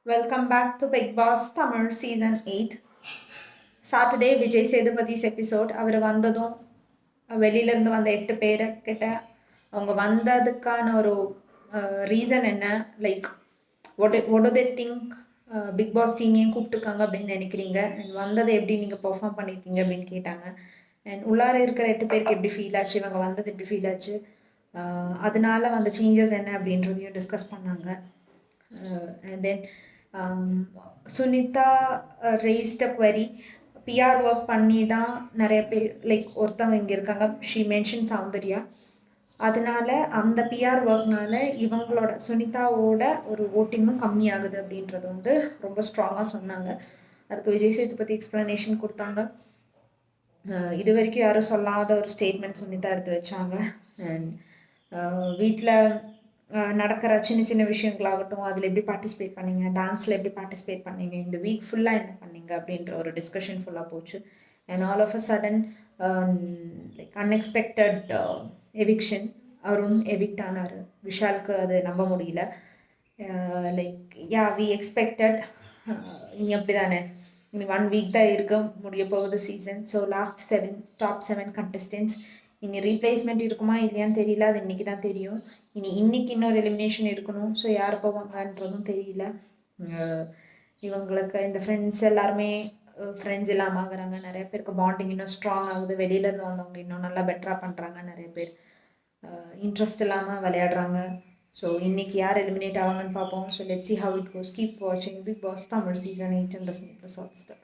Welcome back to Big Boss Tamil Season 8. Saturday Vijay Sethupathi's episode. அவர் வந்ததும் வெளியிலேருந்து வந்த 8 பேரை கிட்ட அவங்க வந்ததுக்கான ஒரு ரீசன் என்ன, like what do they think Bigg Boss டீமையும் கூப்பிட்டுருக்காங்க அப்படின்னு நினைக்கிறீங்க, அண்ட் வந்ததை எப்படி நீங்கள் பெர்ஃபார்ம் பண்ணியிருக்கீங்க அப்படின்னு கேட்டாங்க. அண்ட் உள்ளார இருக்கிற 8 பேருக்கு எப்படி ஃபீல் ஆச்சு, இவங்க வந்தது எப்படி ஃபீல் ஆச்சு, அதனால வந்த சேஞ்சஸ் என்ன அப்படின்றதையும் டிஸ்கஸ் பண்ணாங்க. And then Sunita raised a query. PR work பண்ணி தான் நிறைய பேர், லைக் ஒருத்தவங்க இங்கே இருக்காங்க, ஷீ மென்ஷன் சௌந்தர்யா. அதனால அந்த பிஆர் ஒர்க்னால இவங்களோட சுனிதாவோட ஒரு ஓட்டிங்கும் கம்மியாகுது அப்படின்றது வந்து ரொம்ப ஸ்ட்ராங்காக சொன்னாங்க. அதுக்கு விஜய் சேதுபதி எக்ஸ்பிளனேஷன் கொடுத்தாங்க. இது வரைக்கும் யாரும் சொல்லாத ஒரு ஸ்டேட்மெண்ட் சுனிதா எடுத்து வச்சாங்க. அண்ட் வீட்டில் நடக்கிற சின்ன சின்ன விஷயங்களாகட்டும், அதில் எப்படி பார்ட்டிசிபேட் பண்ணீங்க, டான்ஸில் எப்படி பார்ட்டிசிபேட் பண்ணீங்க, இந்த வீக் ஃபுல்லாக என்ன பண்ணீங்க அப்படின்ற ஒரு டிஸ்கஷன் ஃபுல்லாக போச்சு. And all of a sudden like unexpected eviction. Arun evict ஆனார். விஷாலுக்கு அது நம்ப முடியல. Like we expected. இனி அப்படி தானே, இனி 1 வீக் தான் இருக்க முடிய போகுது season. So last top 7 contestants. இனி ரீப்ளேஸ்மெண்ட் இருக்குமா இல்லையான்னு தெரியல, அது இன்றைக்கி தான் தெரியும். இன்னைக்கு இன்னொரு எலிமினேஷன் இருக்கணும். ஸோ யார் போவாங்கன்றதும் தெரியல. இவங்களுக்கு இந்த ஃப்ரெண்ட்ஸ் எல்லாருமே ஃப்ரெண்ட்ஸ் இல்லாமல் ஆகுறாங்க. நிறைய பேருக்கு பாண்டிங் இன்னும் ஸ்ட்ராங் ஆகுது. வெளியிலேருந்து வந்தவங்க இன்னும் நல்லா பெட்டராக பண்ணுறாங்க. நிறைய பேர் இன்ட்ரெஸ்ட் இல்லாமல் விளையாடுறாங்க. ஸோ இன்னைக்கு யார் எலிமினேட் ஆவாங்கன்னு பார்ப்போம். So let's see how it goes. Keep watching Big Boss Tamil Season 8 and Disney Plus Hotstar.